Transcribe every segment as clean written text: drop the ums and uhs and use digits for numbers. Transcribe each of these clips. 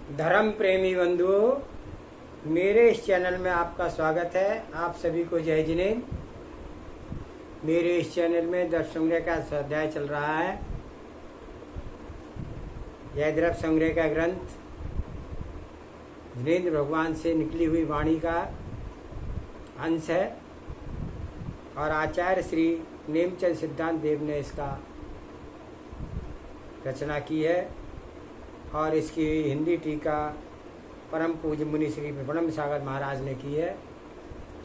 धर्म प्रेमी बंधुओं, मेरे इस चैनल में आपका स्वागत है। आप सभी को जय जिनेंद्र। मेरे इस चैनल में दर्भ संग्रह का स्वाध्याय चल रहा है। यह द्रव्य संग्रह का ग्रंथ जिनेंद्र भगवान से निकली हुई वाणी का अंश है और आचार्य श्री नेमचंद सिद्धांत देव ने इसका रचना की है और इसकी हिंदी टीका परम पूज्य मुनि श्री ब्रह्म सागर महाराज ने की है,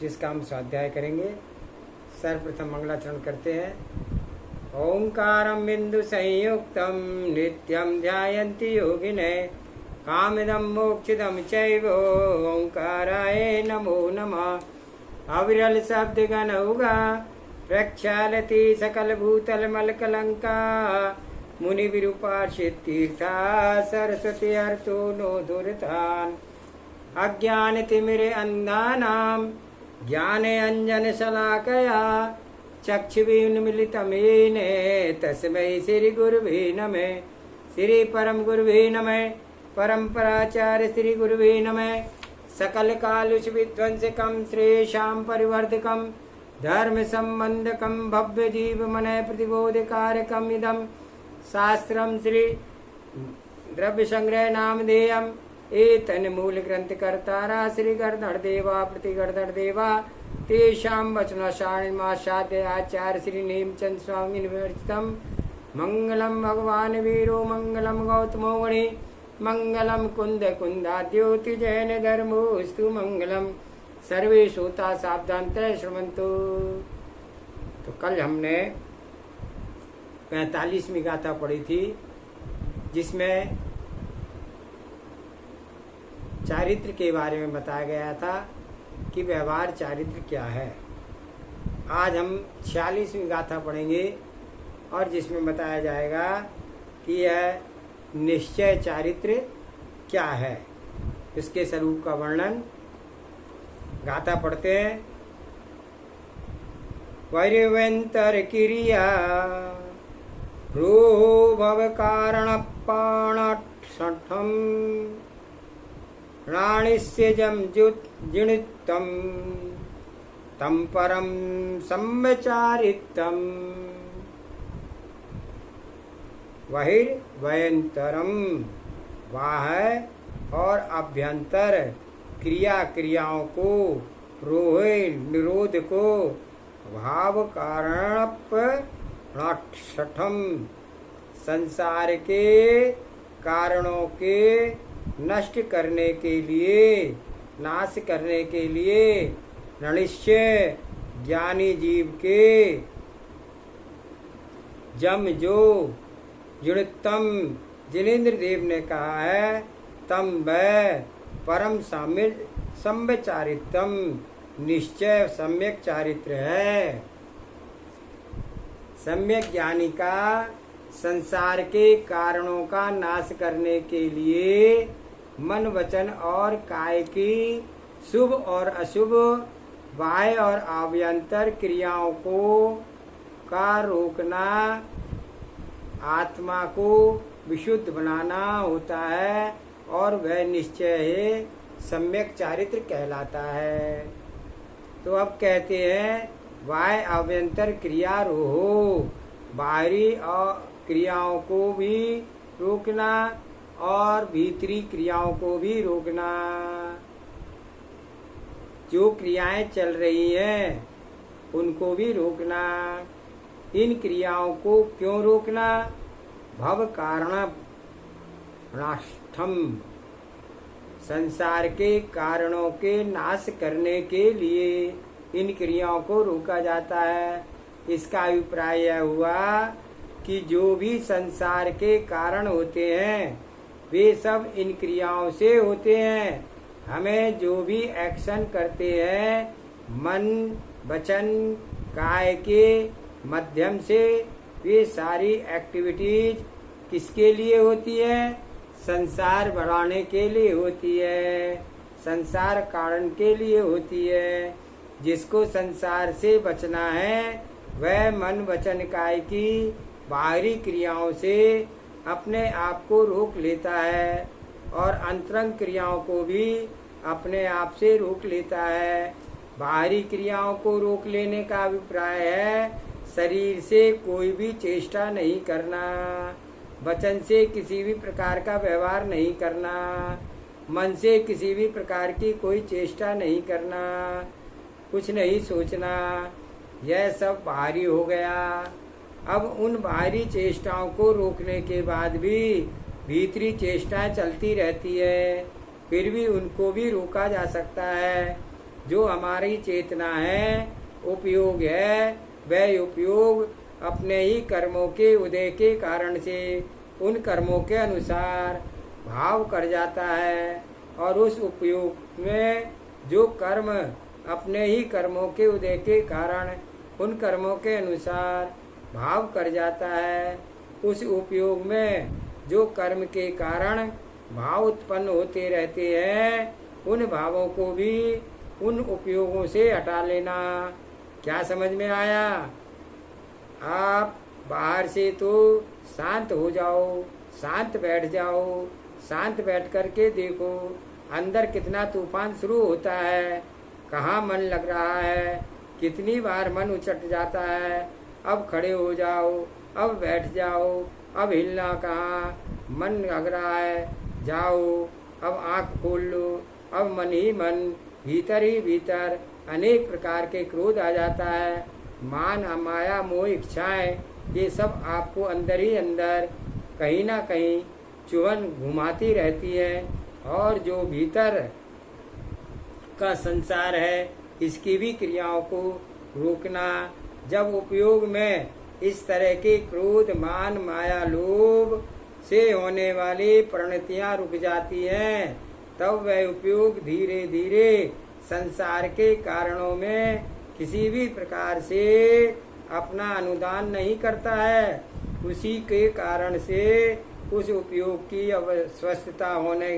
जिसका हम स्वाध्याय करेंगे। सर्वप्रथम मंगलाचरण करते हैं। ओंकारं बिंदु संयुक्तं नित्यं ध्यायन्ति योगिनः कामिदं मोक्षिदं चैव ओंकाराय नमो नमः। अविरल शब्द गण उगा प्रक्षालति सकल भूतल मल कलंका मुनि विरूपार्षित तीर्था सरस्वती अर्थो नो दुर्तान। अज्ञान तिमिरे अंधानाम ज्ञान अंजन शलाकया चक्षुरुन्मीलितमेने तस्मै श्री गुरुवे नमः। श्री परम गुरुवे नमः। परम्पराचार्य श्री गुरुवे नमः। सकल कालुष विध्वंसकं श्रेषां परिवर्धकं धर्म संबंधकं भव्य जीव मन प्रतिबोधकारकम् इदं शास्त्रम श्री द्रव्य संग्रह नामधेयम् एतन् मूल ग्रंथ कर्तारा श्री गणधर देवा प्रतिगणधर देवा तेषां वचनशाणिमासाद्य आचार्य श्री नेमचंद स्वामी विवर्तितम्। मंगलम भगवान वीरो मंगलम गौतमो गणे मंगलम कुंद कुंदाद्योति जैन धर्मोस्तु मंगलम। सर्वे श्रोता सावधानतः श्रवन्तु। तो कल हमने 45वीं गाथा पढ़ी थी, जिसमें चारित्र के बारे में बताया गया था कि व्यवहार चारित्र क्या है। आज हम 46वीं गाथा पढ़ेंगे और जिसमें बताया जाएगा कि यह निश्चय चारित्र क्या है, इसके स्वरूप का वर्णन। गाथा पढ़ते हैं। वैरवेंतर क्रिया रोह भव कारण पाणठम राणिस्य जम जिणितम तम परम सम्मचारितम। बहिर्वयंतरम बाह्य और अभ्यंतर क्रियाओं को, रोहे निरोध को, भाव कारण षठम संसार के कारणों के नष्ट करने के लिए, नाश करने के लिए निश्चय ज्ञानी जीव के जम जो जुड़तम जिनेंद्र देव ने कहा है, तम वह परम सम्यचारितम निश्चय सम्यक चारित्र है। सम्यक ज्ञानी का संसार के कारणों का नाश करने के लिए मन वचन और काय की शुभ और अशुभ, बाह्य और आभ्यंतर क्रियाओं को का रोकना, आत्मा को विशुद्ध बनाना होता है और वह निश्चय है सम्यक चारित्र कहलाता है। तो अब कहते हैं बाह्य आभ्यंतर क्रिया रोहो, बाहरी क्रियाओं को भी रोकना और भीतरी क्रियाओं को भी रोकना। जो क्रियाएं चल रही हैं उनको भी रोकना। इन क्रियाओं को क्यों रोकना? भव कारण नाष्टम, संसार के कारणों के नाश करने के लिए इन क्रियाओं को रोका जाता है। इसका अभिप्राय यह हुआ कि जो भी संसार के कारण होते हैं वे सब इन क्रियाओं से होते हैं। हमें जो भी एक्शन करते हैं मन वचन काय के माध्यम से, वे सारी एक्टिविटीज किसके लिए होती है? संसार बढ़ाने के लिए होती है, संसार कारण के लिए होती है। जिसको संसार से बचना है वह मन वचन काय की बाहरी क्रियाओं से अपने आप को रोक लेता है और अंतरंग क्रियाओं को भी अपने आप से रोक लेता है। बाहरी क्रियाओं को रोक लेने का अभिप्राय है शरीर से कोई भी चेष्टा नहीं करना, वचन से किसी भी प्रकार का व्यवहार नहीं करना, मन से किसी भी प्रकार की कोई चेष्टा नहीं करना, कुछ नहीं सोचना, यह सब बाहरी हो गया। अब उन बाहरी चेष्टाओं को रोकने के बाद भी भीतरी चेष्टाएं चलती रहती है, फिर भी उनको भी रोका जा सकता है। जो हमारी चेतना है, उपयोग है, वह उपयोग अपने ही कर्मों के उदय के कारण से उन कर्मों के अनुसार भाव कर जाता है, और उस उपयोग में जो कर्म अपने ही कर्मों के उदय के कारण उन कर्मों के अनुसार भाव कर जाता है, उस उपयोग में जो कर्म के कारण भाव उत्पन्न होते रहते हैं, उन भावों को भी उन उपयोगों से हटा लेना। क्या समझ में आया? आप बाहर से तो शांत हो जाओ, शांत बैठ जाओ, शांत बैठ करके देखो अंदर कितना तूफान शुरू होता है, कहाँ मन लग रहा है, कितनी बार मन उचट जाता है। अब खड़े हो जाओ, अब बैठ जाओ, अब हिलना कहाँ, मन लग रहा है, जाओ, अब आँख खोल लो, अब मन ही मन, भीतर ही भीतर अनेक प्रकार के क्रोध आ जाता है, मान माया मोह इच्छाएं, ये सब आपको अंदर ही अंदर कहीं ना कहीं चुभन घुमाती रहती है। और जो भीतर का संसार है, इसकी भी क्रियाओं को रोकना। जब उपयोग में इस तरह के क्रोध मान माया लोभ से होने वाली परिणतियां रुक जाती हैं, तब वह उपयोग धीरे धीरे संसार के कारणों में किसी भी प्रकार से अपना अनुदान नहीं करता है। उसी के कारण से उस उपयोग की अस्वस्थता होने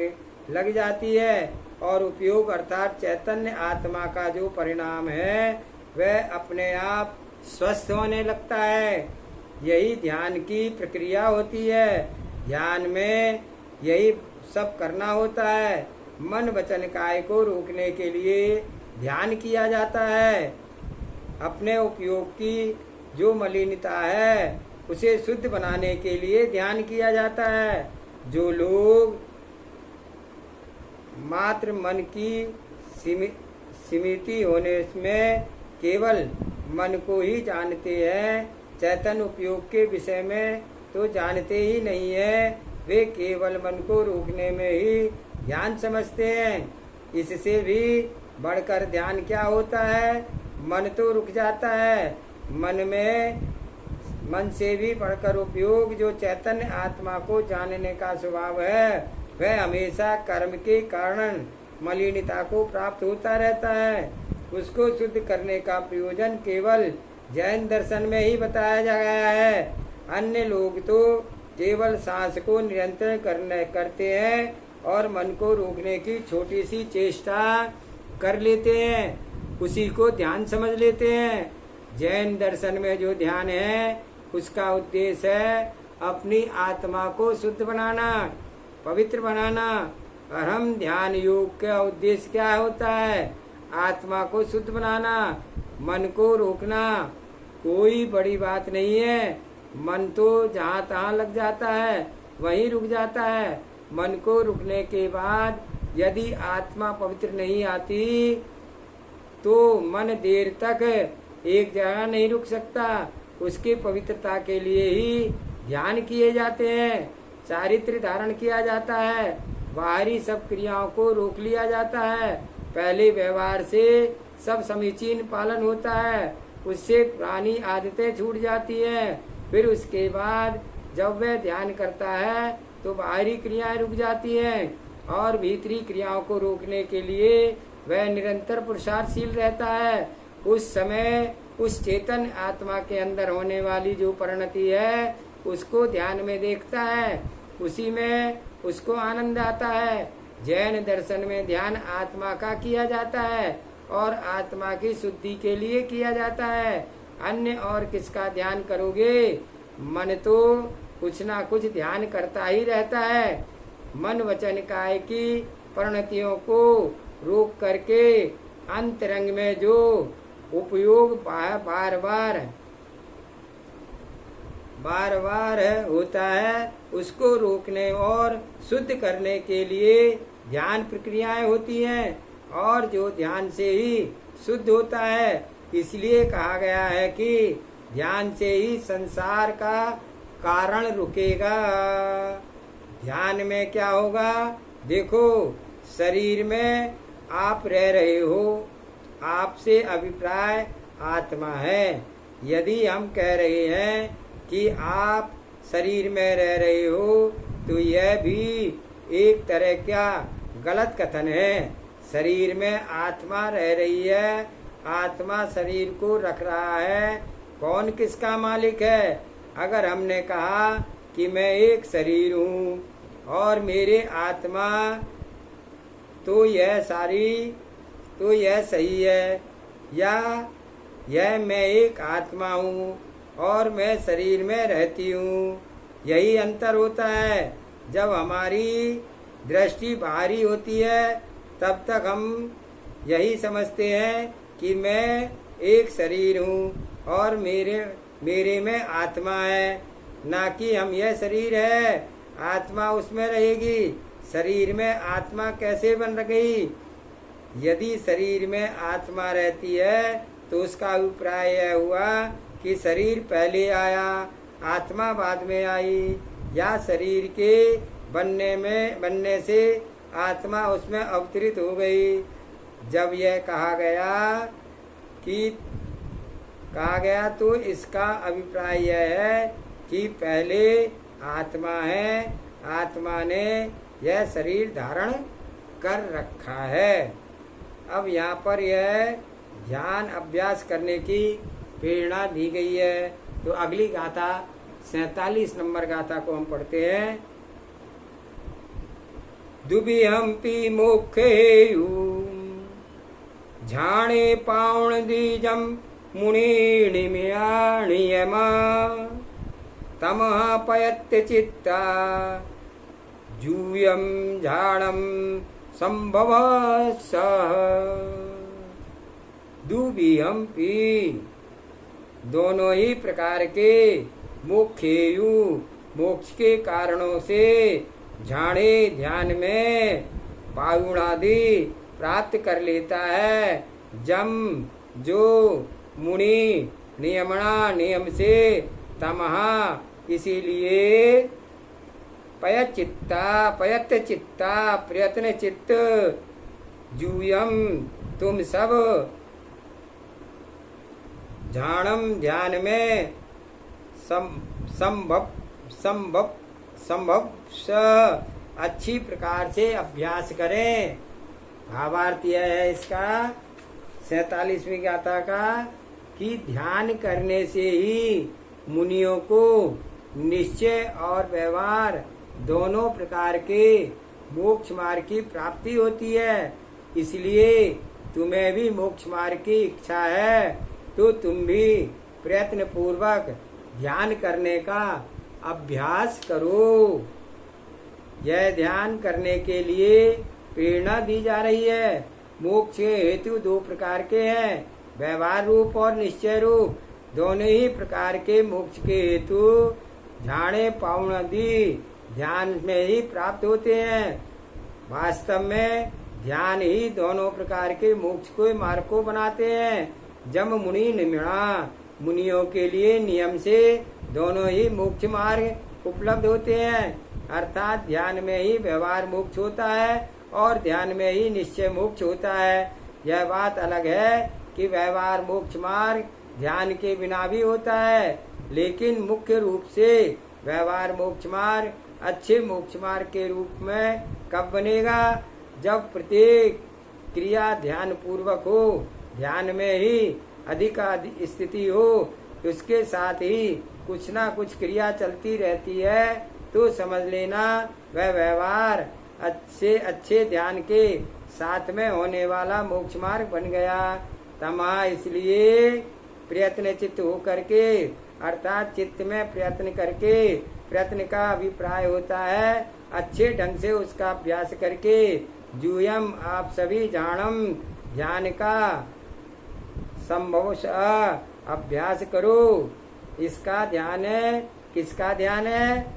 लग जाती है, और उपयोग अर्थात चैतन्य आत्मा का जो परिणाम है वह अपने आप स्वस्थ होने लगता है। यही ध्यान की प्रक्रिया होती है। ध्यान में यही सब करना होता है। मन वचन काय को रोकने के लिए ध्यान किया जाता है। अपने उपयोग की जो मलिनता है उसे शुद्ध बनाने के लिए ध्यान किया जाता है। जो लोग मात्र मन की सीमित होने में केवल मन को ही जानते हैं, चैतन्य उपयोग के विषय में तो जानते ही नहीं है, वे केवल मन को रोकने में ही ध्यान समझते हैं। इससे भी बढ़कर ध्यान क्या होता है? मन तो रुक जाता है, मन से भी बढ़कर उपयोग जो चैतन्य आत्मा को जानने का स्वभाव है, वह हमेशा कर्म के कारण मलिनता को प्राप्त होता रहता है। उसको शुद्ध करने का प्रयोजन केवल जैन दर्शन में ही बताया गया है। अन्य लोग तो केवल सांस को नियंत्रण करते हैं और मन को रोकने की छोटी सी चेष्टा कर लेते हैं, उसी को ध्यान समझ लेते हैं। जैन दर्शन में जो ध्यान है उसका उद्देश्य है अपनी आत्मा को शुद्ध बनाना, पवित्र बनाना। और हम ध्यान योग का उद्देश्य क्या होता है? आत्मा को शुद्ध बनाना, मन को रोकना। कोई बड़ी बात नहीं है। मन तो जहाँ तहाँ लग जाता है, वहीं रुक जाता है। मन को रुकने के बाद यदि आत्मा पवित्र नहीं आती तो मन देर तक एक जगह नहीं रुक सकता। उसकी पवित्रता के लिए ही ध्यान किए जाते हैं, चारित्र धारण किया जाता है, बाहरी सब क्रियाओं को रोक लिया जाता है। पहले व्यवहार से सब समीचीन पालन होता है, उससे पुरानी आदतें छूट जाती हैं। फिर उसके बाद जब वह ध्यान करता है तो बाहरी क्रियाएं रुक जाती हैं, और भीतरी क्रियाओं को रोकने के लिए वह निरंतर पुरुषार्थशील रहता है। उस समय उस चेतन आत्मा के अंदर होने वाली जो परिणति है उसको ध्यान में देखता है, उसी में उसको आनंद आता है। जैन दर्शन में ध्यान आत्मा का किया जाता है और आत्मा की शुद्धि के लिए किया जाता है। अन्य और किसका ध्यान करोगे? मन तो कुछ ना कुछ ध्यान करता ही रहता है। मन वचन काय की परिणतियों को रोक करके अंतरंग में जो उपयोग बार बार होता है उसको रोकने और शुद्ध करने के लिए ध्यान प्रक्रियाएं होती हैं, और जो ध्यान से ही शुद्ध होता है। इसलिए कहा गया है कि ध्यान से ही संसार का कारण रुकेगा। ध्यान में क्या होगा? देखो, शरीर में आप रह रहे हो, आपसे अभिप्राय आत्मा है। यदि हम कह रहे हैं कि आप शरीर में रह रहे हो तो यह भी एक तरह का गलत कथन है। शरीर में आत्मा रह रही है, आत्मा शरीर को रख रहा है। कौन किसका मालिक है? अगर हमने कहा कि मैं एक शरीर हूँ और मेरे आत्मा, तो यह सही है, या यह मैं एक आत्मा हूँ और मैं शरीर में रहती हूँ। यही अंतर होता है। जब हमारी दृष्टि बाहरी होती है तब तक हम यही समझते हैं कि मैं एक शरीर हूँ और मेरे में आत्मा है, ना कि हम यह शरीर है, आत्मा उसमें रहेगी। शरीर में आत्मा कैसे बन गई? यदि शरीर में आत्मा रहती है तो उसका अभिप्राय यह हुआ कि शरीर पहले आया, आत्मा बाद में आई, या शरीर के बनने से आत्मा उसमें अवतरित हो गई। जब यह कहा गया तो इसका अभिप्राय यह है कि पहले आत्मा है, आत्मा ने यह शरीर धारण कर रखा है। अब यहाँ पर यह ध्यान अभ्यास करने की प्रेरणा दी गई है। तो अगली गाथा 47 नंबर गाथा को हम पढ़ते हैं। दुबिहम्पि मोक्षेयु झाणे पावण दीजम मुनि नियमा तमः पयत्य चित्ता जूयम झाणम संभव सह। दुबिहम्पि दोनों ही प्रकार के मोक्षेयु मोक्ष के कारणों से झाणे ध्यान में पायुणादि प्राप्त कर लेता है। जम जो मुनि नियमना नियम से तमहा इसीलिए पयत चित्ता प्रयत्न चित्त जूयम तुम सब झाणम ध्यान में संभव अच्छी प्रकार से अभ्यास करें। भावार्थ यह है इसका 47वीं गाथा का कि ध्यान करने से ही मुनियों को निश्चय और व्यवहार दोनों प्रकार के मोक्ष मार्ग की प्राप्ति होती है। इसलिए तुम्हें भी मोक्ष मार्ग की इच्छा है तो तुम भी प्रयत्न पूर्वक ध्यान करने का अभ्यास करो। यह ध्यान करने के लिए प्रेरणा दी जा रही है। मोक्ष के हेतु दो प्रकार के हैं, व्यवहार रूप और निश्चय रूप। दोनों ही प्रकार के मोक्ष के हेतु झाणे पावनादि ध्यान में ही प्राप्त होते हैं। वास्तव में ध्यान ही दोनों प्रकार के मोक्ष को मार्ग को बनाते हैं। जम मुनि निमिणा मुनियों के लिए नियम से दोनों ही मोक्ष मार्ग उपलब्ध होते हैं। अर्थात ध्यान में ही व्यवहार मोक्ष होता है और ध्यान में ही निश्चय मोक्ष होता है। यह बात अलग है कि व्यवहार मोक्ष मार्ग ध्यान के बिना भी होता है, लेकिन मुख्य रूप से व्यवहार मोक्ष मार्ग अच्छे मोक्ष मार्ग के रूप में कब बनेगा? जब प्रत्येक क्रिया ध्यान पूर्वक हो, ध्यान में ही अधिक स्थिति हो, उसके साथ ही कुछ ना कुछ क्रिया चलती रहती है, तो समझ लेना वह व्यवहार अच्छे ध्यान के साथ में होने वाला मोक्ष मार्ग बन गया। तमा इसलिए प्रयत्न चित्त हो करके, अर्थात चित्त में प्रयत्न करके, प्रयत्न का अभिप्राय होता है अच्छे ढंग से उसका अभ्यास करके जूयम आप सभी जानम ज्ञान का संभव अभ्यास करो। इसका ध्यान है, किसका ध्यान है?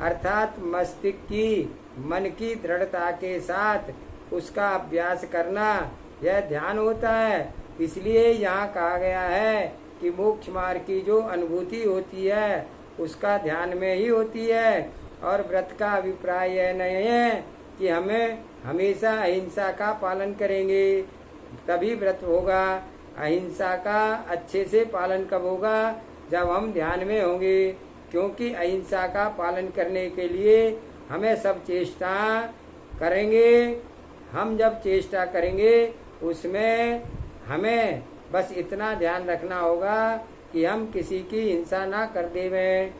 अर्थात मस्तिष्क की, मन की दृढ़ता के साथ उसका अभ्यास करना, यह ध्यान होता है। इसलिए यहाँ कहा गया है कि मोक्ष मार्ग की जो अनुभूति होती है उसका ध्यान में ही होती है। और व्रत का अभिप्राय यह नहीं है कि हमें हमेशा अहिंसा का पालन करेंगे तभी व्रत होगा। अहिंसा का अच्छे से पालन कब होगा? जब हम ध्यान में होंगे, क्योंकि अहिंसा का पालन करने के लिए हमें सब चेष्टा करेंगे। हम जब चेष्टा करेंगे उसमें हमें बस इतना ध्यान रखना होगा कि हम किसी की हिंसा ना कर देवें,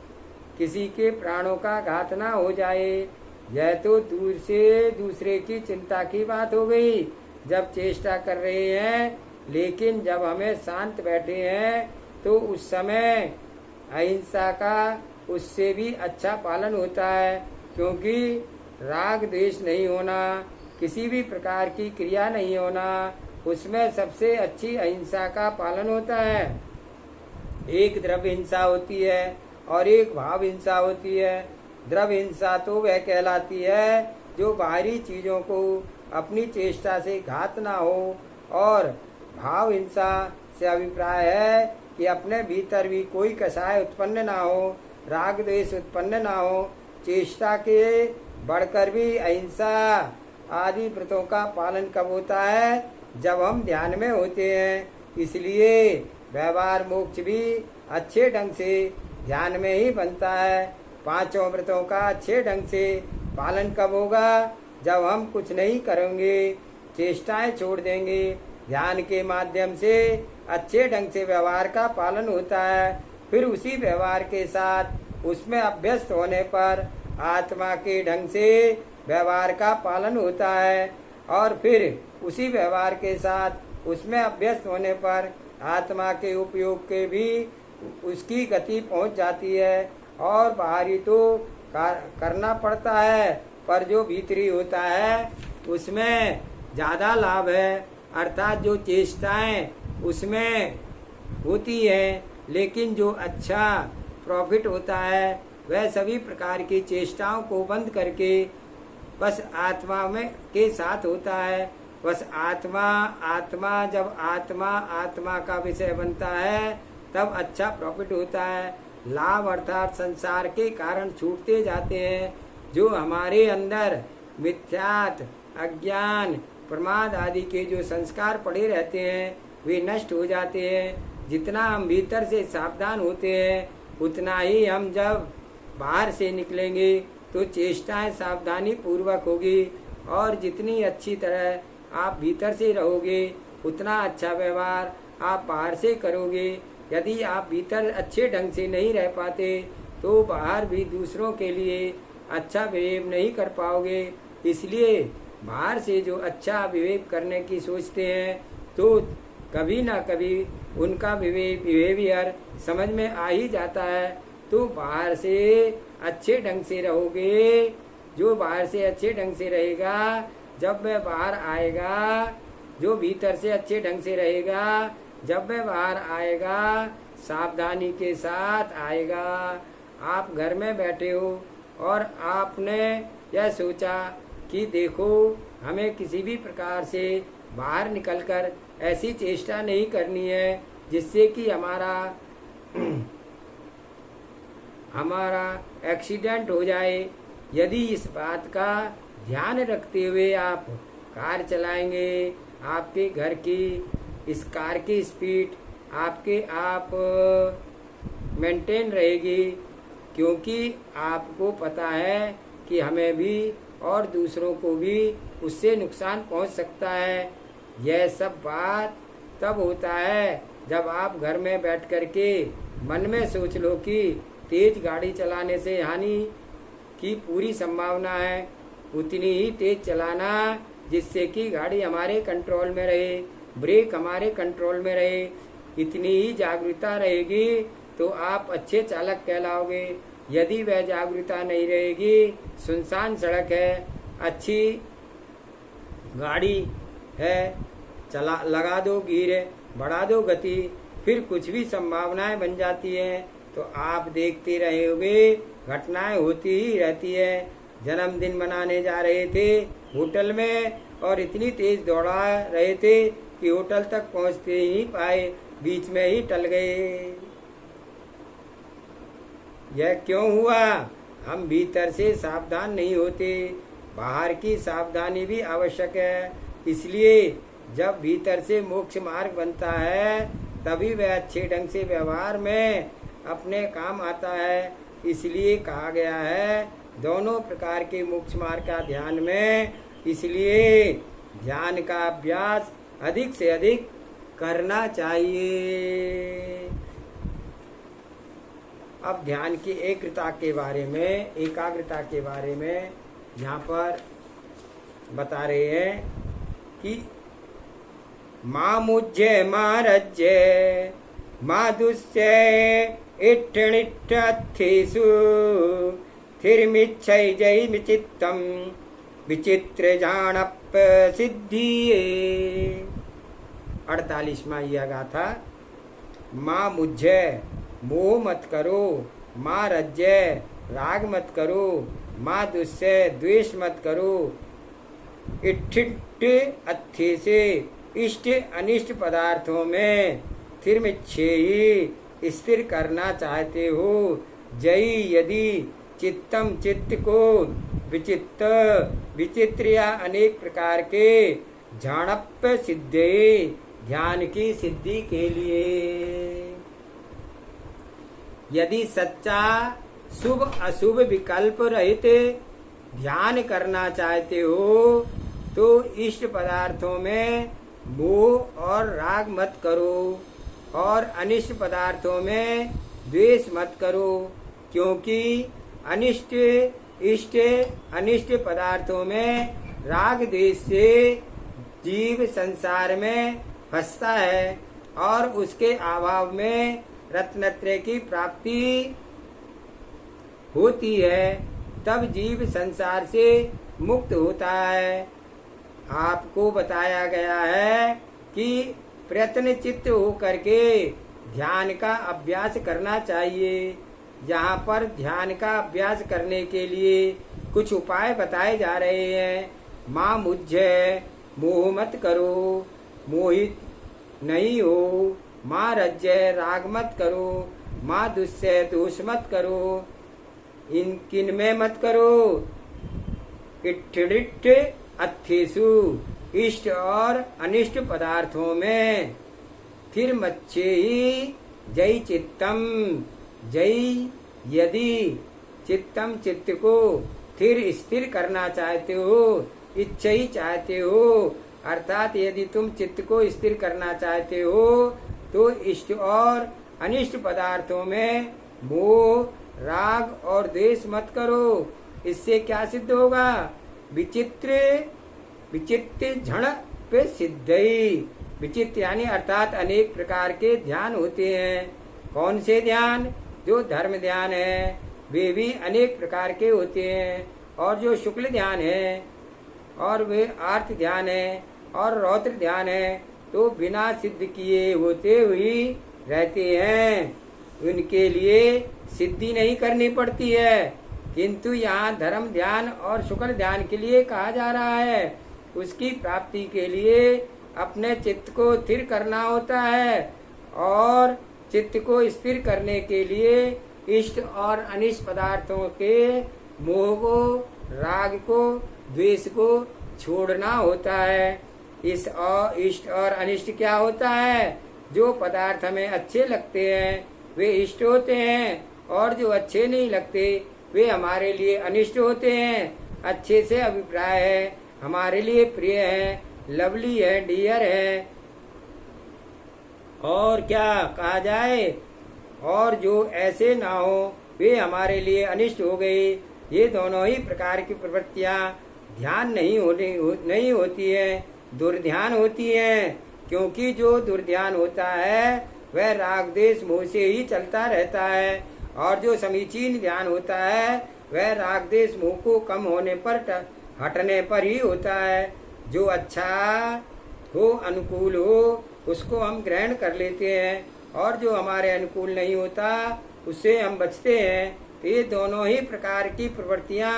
किसी के प्राणों का घात ना हो जाए। यह तो दूर से दूसरे की चिंता की बात हो गई जब चेष्टा कर रहे हैं, लेकिन जब हमें शांत बैठे हैं तो उस समय अहिंसा का उससे भी अच्छा पालन होता है। क्योंकि राग द्वेष नहीं होना, किसी भी प्रकार की क्रिया नहीं होना, उसमें सबसे अच्छी अहिंसा का पालन होता है। एक द्रव्य हिंसा होती है और एक भाव हिंसा होती है। द्रव्य हिंसा तो वह कहलाती है जो बाहरी चीजों को अपनी चेष्टा से घात ना हो, और भाव हिंसा से अभिप्राय है कि अपने भीतर भी कोई कषाय उत्पन्न ना हो, राग द्वेष उत्पन्न ना हो। चेष्टा के बढ़कर भी अहिंसा आदि व्रतों का पालन कब होता है? जब हम ध्यान में होते हैं। इसलिए व्यवहार मोक्ष भी अच्छे ढंग से ध्यान में ही बनता है। पांचों व्रतों का अच्छे ढंग से पालन कब होगा? जब हम कुछ नहीं करेंगे, चेष्टाएं छोड़ देंगे, ध्यान के माध्यम से अच्छे ढंग से व्यवहार का पालन होता है। फिर उसी व्यवहार के साथ उसमें अभ्यस्त होने पर आत्मा के ढंग से व्यवहार का पालन होता है, और फिर उसी व्यवहार के साथ उसमें अभ्यस्त होने पर आत्मा के उपयोग के भी उसकी गति पहुंच जाती है। और बाहरी तो करना पड़ता है, पर जो भीतरी होता है उसमें ज्यादा लाभ है। अर्थात जो चेष्टाएं उसमें होती है, लेकिन जो अच्छा प्रॉफिट होता है वह सभी प्रकार की चेष्टाओं को बंद करके बस आत्मा में के साथ होता है। बस आत्मा जब आत्मा का विषय बनता है तब अच्छा प्रॉफिट होता है। लाभ अर्थात संसार के कारण छूटते जाते हैं। जो हमारे अंदर मिथ्यात्व, अज्ञान, प्रमाद आदि के जो संस्कार पड़े रहते हैं वे नष्ट हो जाते हैं। जितना हम भीतर से सावधान होते हैं उतना ही हम जब बाहर से निकलेंगे तो चेष्टाएं सावधानी पूर्वक होगी, और जितनी अच्छी तरह आप भीतर से रहोगे उतना अच्छा व्यवहार आप बाहर से करोगे। यदि आप भीतर अच्छे ढंग से नहीं रह पाते तो बाहर भी दूसरों के लिए अच्छा बिहेव नहीं कर पाओगे। इसलिए बाहर से जो अच्छा बिहेव करने की सोचते हैं तो कभी ना कभी उनका बिहेवियर समझ में आ ही जाता है। तो बाहर से अच्छे ढंग से रहोगे, जो बाहर से अच्छे ढंग से रहेगा जब वह बाहर आएगा, जो भीतर से अच्छे ढंग से रहेगा जब वह बाहर आएगा सावधानी के साथ आएगा। आप घर में बैठे हो और आपने यह सोचा कि देखो हमें किसी भी प्रकार से बाहर निकलकर ऐसी चेष्टा नहीं करनी है जिससे कि हमारा एक्सीडेंट हो जाए। यदि इस बात का ध्यान रखते हुए आप कार चलाएंगे, आपके घर की इस कार की स्पीड आप मेंटेन रहेगी, क्योंकि आपको पता है कि हमें भी और दूसरों को भी उससे नुकसान पहुंच सकता है। यह सब बात तब होता है जब आप घर में बैठ कर के मन में सोच लो कि तेज गाड़ी चलाने से हानि की पूरी संभावना है, उतनी ही तेज चलाना जिससे कि गाड़ी हमारे कंट्रोल में रहे, ब्रेक हमारे कंट्रोल में रहे। इतनी ही जागरूकता रहेगी तो आप अच्छे चालक कहलाओगे। यदि वह जागरूकता नहीं रहेगी, सुनसान सड़क है, अच्छी गाड़ी है, चला लगा दो गियर, बढ़ा दो गति, फिर कुछ भी संभावनाएं बन जाती हैं। तो आप देखते रहोगे, घटनाएं होती ही रहती है। जन्मदिन मनाने जा रहे थे होटल में और इतनी तेज दौड़ा रहे थे कि होटल तक पहुंचते ही नहीं पाए, बीच में ही टल गए। यह क्यों हुआ? हम भीतर से सावधान नहीं होते। बाहर की सावधानी भी आवश्यक है। इसलिए जब भीतर से मोक्ष मार्ग बनता है तभी वह अच्छे ढंग से व्यवहार में अपने काम आता है। इसलिए कहा गया है दोनों प्रकार के मोक्ष मार्ग का ध्यान में। इसलिए ध्यान का अभ्यास अधिक से अधिक करना चाहिए। अब ध्यान की एकाग्रता के बारे में यहाँ पर बता रहे हैं कि माँ मुझ्य माँ रज्य माँ दुष्य इट्ठिणिट्ठिषु थिर्मिच्छै जय विचित्तम विचित्र जानप सिद्धिये। 48वां यह गाथा। माँ मुझ्य मोह मत करो, माँ रज्य राग मत करो, माँ दुष्य द्वेष मत करो, इट्ठिट अच्छे से इष्ट अनिष्ट पदार्थों में थिर्मिच्छेयी स्थिर करना चाहते हो। जयी यदि चित्तम चित्त को विचित्र या अनेक प्रकार के झाणप्य सिद्धे ध्यान की सिद्धि के लिए यदि सच्चा शुभ अशुभ विकल्प रहित ध्यान करना चाहते हो तो इष्ट पदार्थों में मोह और राग मत करो और अनिष्ट पदार्थों में द्वेष मत करो, क्योंकि अनिष्ट इष्ट अनिष्ट पदार्थों में राग द्वेष से जीव संसार में फंसता है और उसके अभाव में रत्नत्रय की प्राप्ति होती है। तब जीव संसार से मुक्त होता है। आपको बताया गया है कि प्रयत्न चित्त होकर के ध्यान का अभ्यास करना चाहिए। यहाँ पर ध्यान का अभ्यास करने के लिए कुछ उपाय बताए जा रहे हैं। माँ मुझ्य मोह मत करो, मोहित नहीं हो। माँ रज्य राग मत करो, माँ दुष्य दोष मत करो। इन किन में मत करो? इट्ठिट अत्थेषु इष्ट और अनिष्ट पदार्थों में। फिर मच्छे ही जय चित्तम जय यदि चित्तम चित्त को फिर स्थिर करना चाहते हो, इच्छा ही चाहते हो, अर्थात यदि तुम चित्त को स्थिर करना चाहते हो तो इष्ट और अनिष्ट पदार्थों में मोह राग और द्वेष मत करो। इससे क्या सिद्ध होगा? विचित्र झण पे सिद्धई। विचित्र यानी अर्थात अनेक प्रकार के ध्यान होते हैं। कौन से ध्यान? जो धर्म ध्यान है वे भी अनेक प्रकार के होते हैं, और जो शुक्ल ध्यान है और वे आर्त ध्यान है और रौद्र ध्यान है तो बिना सिद्ध किए होते हुए रहते हैं। उनके लिए सिद्धि नहीं करनी पड़ती है, किंतु यहाँ धर्म ध्यान और शुक्ल ध्यान के लिए कहा जा रहा है। उसकी प्राप्ति के लिए अपने चित्त को स्थिर करना होता है, और चित्त को स्थिर करने के लिए इष्ट और अनिष्ट पदार्थों के मोह को, राग को, द्वेष को छोड़ना होता है। इस और इष्ट और अनिष्ट क्या होता है? जो पदार्थ हमें अच्छे लगते हैं वे इष्ट होते हैं, और जो अच्छे नहीं लगते वे हमारे लिए अनिष्ट होते हैं। अच्छे से अभिप्राय है, हमारे लिए प्रिय है, लवली है, डियर है, और क्या कहा जाए, और जो ऐसे ना हो वे हमारे लिए अनिष्ट हो गए। ये दोनों ही प्रकार की प्रवृत्तियां ध्यान नहीं होती है, दुर्ध्यान होती है। क्योंकि जो दुर्ध्यान होता है वह राग द्वेष मोह से ही चलता रहता है, और जो समीचीन ध्यान होता है वह राग देश मोह को कम होने पर हटने पर ही होता है। जो अच्छा हो, अनुकूल हो, उसको हम ग्रहण कर लेते हैं, और जो हमारे अनुकूल नहीं होता उससे हम बचते हैं। तो ये दोनों ही प्रकार की प्रवृत्तियां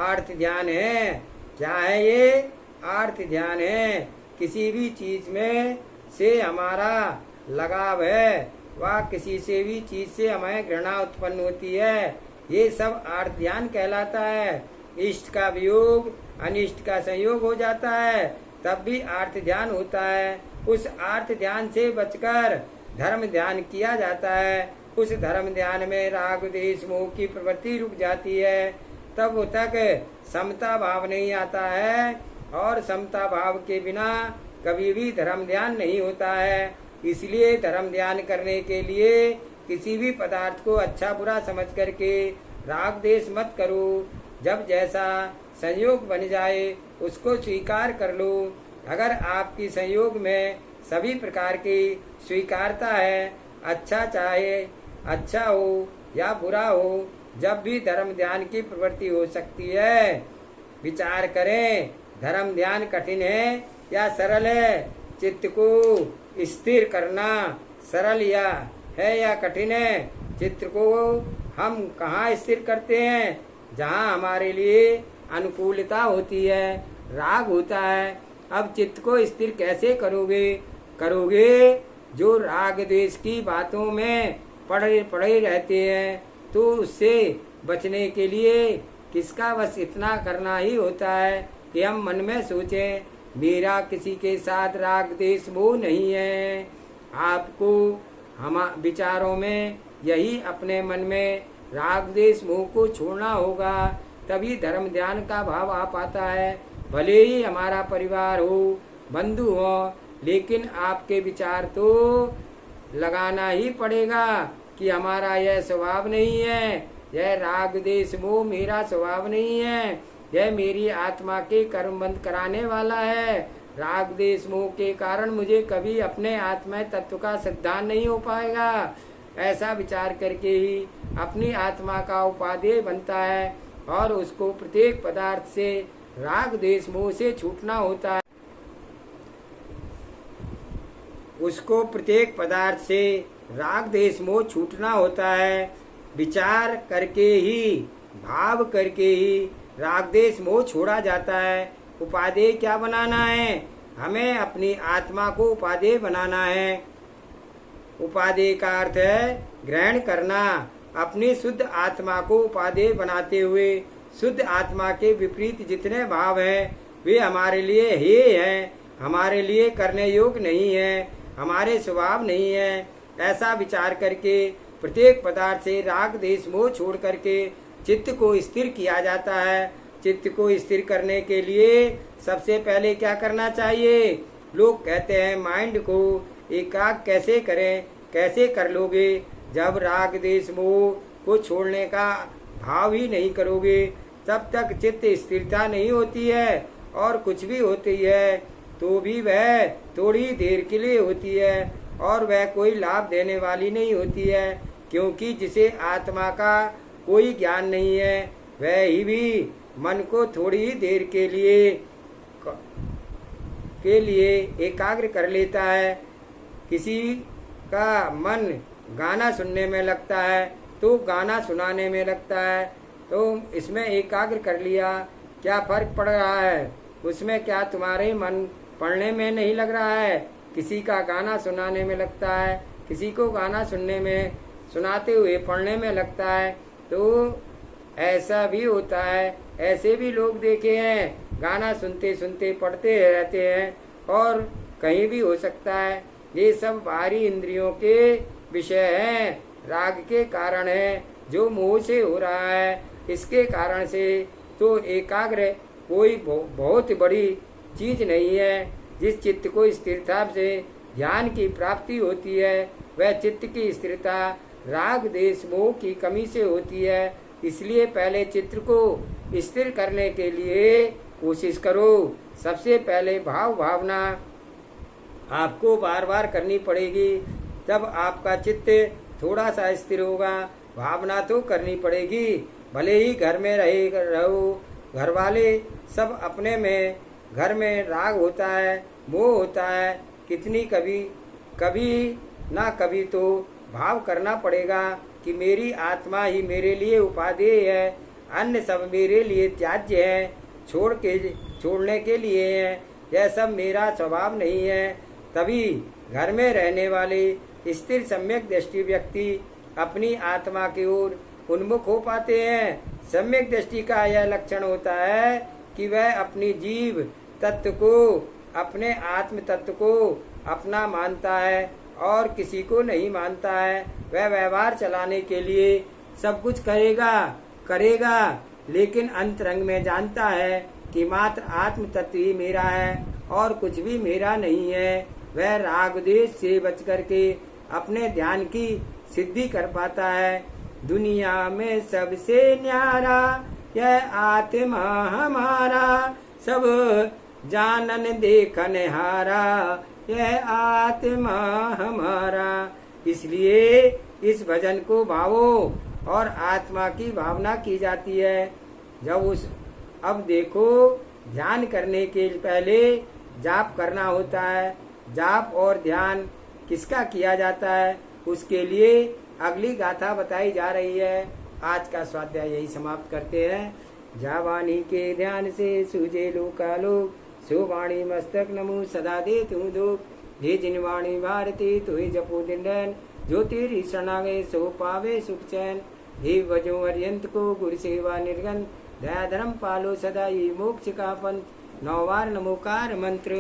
आर्त ध्यान है। क्या है ये? आर्त ध्यान है। किसी भी चीज में से हमारा लगाव है, वह किसी से भी चीज से हमें घृणा उत्पन्न होती है, ये सब आर्त ध्यान कहलाता है। इष्ट का वियोग अनिष्ट का संयोग हो जाता है, तब भी आर्त ध्यान होता है। उस आर्त ध्यान से बचकर धर्म ध्यान किया जाता है। उस धर्म ध्यान में राग द्वेष मोह की प्रवृत्ति रुक जाती है, तब तक समता भाव नहीं आता है, और समता भाव के बिना कभी भी धर्म ध्यान नहीं होता है। इसलिए धर्म ध्यान करने के लिए किसी भी पदार्थ को अच्छा बुरा समझ करके राग द्वेष मत करो। जब जैसा संयोग बन जाए उसको स्वीकार कर लो। अगर आपकी संयोग में सभी प्रकार की स्वीकारता है, अच्छा चाहे अच्छा हो या बुरा हो, जब भी धर्म ध्यान की प्रवृत्ति हो सकती है। विचार करें, धर्म ध्यान कठिन है या सरल है? चित्त को स्थिर करना सरल या कठिन है? चित्त को हम कहाँ स्थिर करते हैं? जहाँ हमारे लिए अनुकूलता होती है, राग होता है। अब चित्त को स्थिर कैसे करोगे? जो राग द्वेष की बातों में पड़े रहते हैं, तो उससे बचने के लिए किसका बस इतना करना ही होता है कि हम मन में सोचें, मेरा किसी के साथ राग द्वेष मोह नहीं है। आपको हम विचारों में यही अपने मन में राग द्वेष मोह को छोड़ना होगा, तभी धर्म ध्यान का भाव आ पाता है। भले ही हमारा परिवार हो, बंधु हो, लेकिन आपके विचार तो लगाना ही पड़ेगा कि हमारा यह स्वभाव नहीं है, यह राग द्वेष मोह मेरा स्वभाव नहीं है, यह मेरी आत्मा के कर्म बंद कराने वाला है। राग द्वेष मोह के कारण मुझे कभी अपने आत्मा तत्व का सिद्धांत नहीं हो पाएगा। ऐसा विचार करके ही अपनी आत्मा का उपादेय बनता है, और उसको प्रत्येक पदार्थ से राग द्वेष मोह से छूटना होता है। उसको प्रत्येक पदार्थ से राग द्वेष मोह छूटना होता है। विचार करके ही, भाव करके ही राग द्वेष मोह छोड़ा जाता है। उपादेय क्या बनाना है? हमें अपनी आत्मा को उपादेय बनाना है। उपादेय का अर्थ है ग्रहण करना। अपनी शुद्ध आत्मा को उपादेय बनाते हुए शुद्ध आत्मा के विपरीत जितने भाव हैं वे हमारे लिए हे हैं, हमारे लिए करने योग्य नहीं है, हमारे स्वभाव नहीं है। ऐसा विचार करके प्रत्येक पदार्थ से राग द्वेष मोह छोड़ करके चित्त को स्थिर किया जाता है। चित्त को स्थिर करने के लिए सबसे पहले क्या करना चाहिए? लोग कहते हैं माइंड को एकाग्र कैसे करें? कैसे कर लोगे जब राग द्वेष मोह को छोड़ने का भाव ही नहीं करोगे? तब तक चित्त स्थिरता नहीं होती है, और कुछ भी होती है तो भी वह थोड़ी देर के लिए होती है, और वह कोई लाभ देने वाली नहीं होती है। क्योंकि जिसे आत्मा का कोई ज्ञान नहीं है, वह ही भी मन को थोड़ी ही देर के लिए एकाग्र कर लेता है। किसी का मन गाना सुनने में लगता है तो गाना सुनाने में लगता है, तो इसमें एकाग्र कर लिया, क्या फर्क पड़ रहा है? उसमें क्या तुम्हारे मन पढ़ने में नहीं लग रहा है? किसी का गाना सुनाने में लगता है, किसी को गाना सुनाते हुए पढ़ने में लगता है। तो ऐसा भी होता है, ऐसे भी लोग देखे हैं, गाना सुनते सुनते पढ़ते रहते हैं, और कहीं भी हो सकता है। ये सब बाहरी इंद्रियों के विषय हैं, राग के कारण है, जो मोह से हो रहा है। इसके कारण से तो एकाग्र कोई बहुत बड़ी चीज नहीं है। जिस चित्त को स्थिरता से ध्यान की प्राप्ति होती है, वह चित्त की स्थिरता राग द्वेष मोह की कमी से होती है। इसलिए पहले चित्त को स्थिर करने के लिए कोशिश करो। सबसे पहले भावना आपको बार बार करनी पड़ेगी, तब आपका चित्त थोड़ा सा स्थिर होगा। भावना तो करनी पड़ेगी। भले ही घर में रहो, घर वाले सब अपने में, घर में राग होता है, मोह होता है, कितनी कभी ना कभी तो भाव करना पड़ेगा कि मेरी आत्मा ही मेरे लिए उपादेय है, अन्य सब मेरे लिए त्याज्य है, छोड़ने के लिए है। यह सब मेरा स्वभाव नहीं है। तभी घर में रहने वाले स्थिर सम्यक दृष्टि व्यक्ति अपनी आत्मा की ओर उन्मुख हो पाते हैं। सम्यक दृष्टि का यह लक्षण होता है कि वह अपनी जीव तत्व को, अपने आत्म तत्व को अपना मानता है और किसी को नहीं मानता है। वह व्यवहार चलाने के लिए सब कुछ करेगा, लेकिन अंतरंग में जानता है कि मात्र आत्म तत्व ही मेरा है और कुछ भी मेरा नहीं है। वह राग द्वेष से बच करके अपने ध्यान की सिद्धि कर पाता है। दुनिया में सबसे न्यारा यह आत्मा हमारा, सब जानन देखन हारा यह आत्मा हमारा। इसलिए इस भजन को भावो और आत्मा की भावना की जाती है। अब देखो, ध्यान करने के पहले जाप करना होता है। जाप और ध्यान किसका किया जाता है, उसके लिए अगली गाथा बताई जा रही है। आज का स्वाध्याय यही समाप्त करते हैं। जावानी के ध्यान से सूझे लोकालोक, सो वाणी मस्तक नमो सदा दे तू दो। हे जिनवाणी भारती तुहि जपो दिन, जो तेरी शरणागए सो पावे सुख चैन। हे भजो अर्यंत को गुरु सेवा निर्गन, दया धर्म पालो सदा ये मोक्ष का पंथ। 9 बार नमोकार मंत्र।